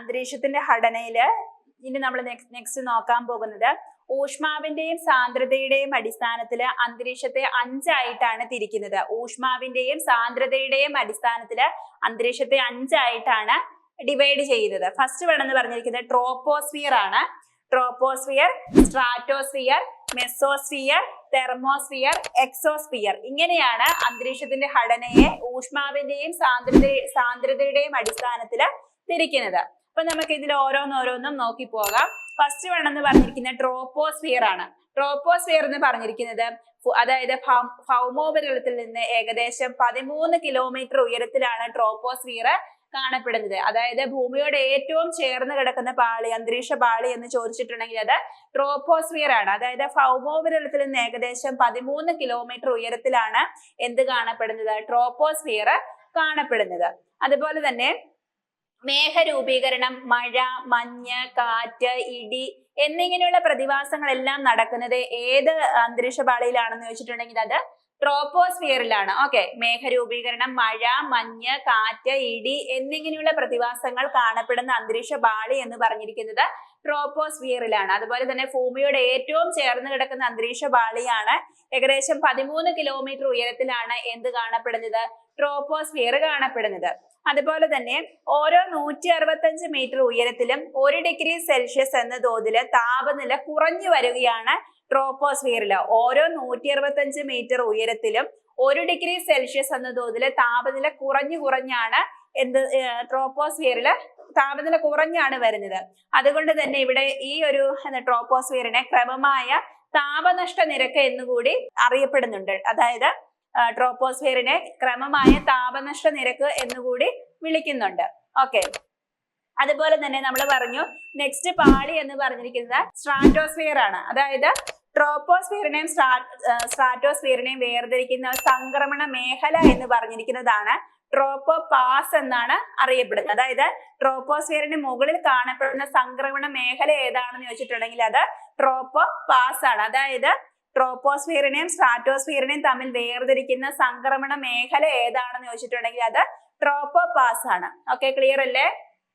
അന്തരീക്ഷത്തിന്റെ ഘടനയില് ഇനി നമ്മൾ നെക്സ്റ്റ് നോക്കാൻ പോകുന്നത് ഊഷ്മാവിന്റെയും സാന്ദ്രതയുടെയും അടിസ്ഥാനത്തില് അന്തരീക്ഷത്തെ 5 ആയിട്ടാണ് തിരിക്കുന്നത്. ഊഷ്മാവിന്റെയും സാന്ദ്രതയുടെയും അടിസ്ഥാനത്തില് അന്തരീക്ഷത്തെ 5 ആയിട്ടാണ് ഡിവൈഡ് ചെയ്യുന്നത്. ഫസ്റ്റ് വൺ എന്ന് പറഞ്ഞിരിക്കുന്നത് ട്രോപ്പോസ്ഫിയർ ആണ്. Troposphere, stratosphere, mesosphere, thermosphere, exosphere, ഇങ്ങനെയാണ് അന്തരീക്ഷത്തിന്റെ ഘടനയെ ഊഷ്മാവിന്റെയും സാന്ദ്രതയുടെയും അടിസ്ഥാനത്തില് തിരിക്കുന്നത്. അപ്പൊ നമുക്ക് ഇതിൽ ഓരോന്നോരോന്നും നോക്കി പോകാം. ഫസ്റ്റ് വൺ എന്ന് പറഞ്ഞിരിക്കുന്നത് ട്രോപ്പോസ്ഫിയർ ആണ്. ട്രോപ്പോസ്ഫിയർ എന്ന് പറഞ്ഞിരിക്കുന്നത് അതായത് ഭൗമോപരിതലത്തിൽ നിന്ന് ഏകദേശം 13 കിലോമീറ്റർ ഉയരത്തിലാണ് ട്രോപ്പോസ്ഫിയർ കാണപ്പെടുന്നത്. അതായത് ഭൂമിയോട് ഏറ്റവും ചേർന്ന് കിടക്കുന്ന പാളി, അന്തരീക്ഷ പാളി എന്ന് ചോദിച്ചിട്ടുണ്ടെങ്കിൽ അത് ട്രോപ്പോസ്ഫിയർ ആണ്. അതായത് ഭൗമോപരിതലത്തിൽ നിന്ന് ഏകദേശം 13 കിലോമീറ്റർ ഉയരത്തിലാണ് എന്ത് കാണപ്പെടുന്നത്? ട്രോപ്പോസ്ഫിയർ കാണപ്പെടുന്നത്. അതുപോലെ തന്നെ മേഘരൂപീകരണം, മഴ, മഞ്ഞ്, കാറ്റ്, ഇടി എന്നിങ്ങനെയുള്ള പ്രതിഭാസങ്ങളെല്ലാം നടക്കുന്നത് ഏത് അന്തരീക്ഷ പാളിയിലാണെന്ന് ചോദിച്ചിട്ടുണ്ടെങ്കിൽ അത് ട്രോപ്പോസ്ഫിയറിലാണ്. ഓക്കെ, മേഘരൂപീകരണം, മഴ, മഞ്ഞ്, കാറ്റ്, ഇടി എന്നിങ്ങനെയുള്ള പ്രതിഭാസങ്ങൾ കാണപ്പെടുന്ന അന്തരീക്ഷ പാളി എന്ന് പറഞ്ഞിരിക്കുന്നത് ട്രോപ്പോസ്ഫിയറിലാണ്. അതുപോലെ തന്നെ ഭൂമിയോട് ഏറ്റവും ചേർന്ന് കിടക്കുന്ന അന്തരീക്ഷ പാളിയാണ്. ഏകദേശം 13 കിലോമീറ്റർ ഉയരത്തിലാണ് എന്ത് കാണപ്പെടുന്നത്? ട്രോപ്പോസ്ഫിയർ കാണപ്പെടുന്നത്. അതുപോലെ തന്നെ ഓരോ 165 മീറ്റർ ഉയരത്തിലും 1 ഡിഗ്രി സെൽഷ്യസ് എന്ന തോതില് താപനില കുറഞ്ഞു വരികയാണ് ട്രോപ്പോസ്ഫിയറിൽ. ഓരോ 165 മീറ്റർ ഉയരത്തിലും 1 ഡിഗ്രി സെൽഷ്യസ് എന്ന തോതില് താപനില കുറഞ്ഞാണ് ട്രോപ്പോസ്ഫിയറിൽ താപനില കുറഞ്ഞാണ് വരുന്നത്. അതുകൊണ്ട് തന്നെ ഇവിടെ ഈ ഒരു ട്രോപ്പോസ്ഫിയറിനെ ക്രമമായ താപനഷ്ട നിരക്ക് എന്നുകൂടി അറിയപ്പെടുന്നുണ്ട്. അതായത് ട്രോപ്പോസ്ഫിയറിനെ ക്രമമായ താപനഷ്ട നിരക്ക് എന്നുകൂടി വിളിക്കുന്നുണ്ട്. ഓക്കെ, അതുപോലെ തന്നെ നമ്മൾ പറഞ്ഞു നെക്സ്റ്റ് പാളി എന്ന് പറഞ്ഞിരിക്കുന്നത് സ്ട്രാറ്റോസ്ഫിയർ ആണ്. അതായത് ട്രോപ്പോസ്ഫിയറിനെയും സ്ട്രാറ്റോസ്ഫിയറിനെയും വേർതിരിക്കുന്ന സംക്രമണ മേഖല എന്ന് പറഞ്ഞിരിക്കുന്നതാണ് ട്രോപ്പോ പാസ് എന്നാണ് അറിയപ്പെടുന്നത്. അതായത് ട്രോപ്പോസ്ഫിയറിന് മുകളിൽ കാണപ്പെടുന്ന സംക്രമണ മേഖല ഏതാണെന്ന് ചോദിച്ചിട്ടുണ്ടെങ്കിൽ അത് ട്രോപ്പോ പാസ് ആണ്. അതായത് ട്രോപ്പോസ്ഫിയറിനെയും സ്ട്രാറ്റോസ്ഫിയറിനെയും തമ്മിൽ വേർതിരിക്കുന്ന സംക്രമണ മേഖല ഏതാണെന്ന് ചോദിച്ചിട്ടുണ്ടെങ്കിൽ അത് ട്രോപ്പോ പാസ് ആണ്. ഓക്കെ, ക്ലിയർ അല്ലേ?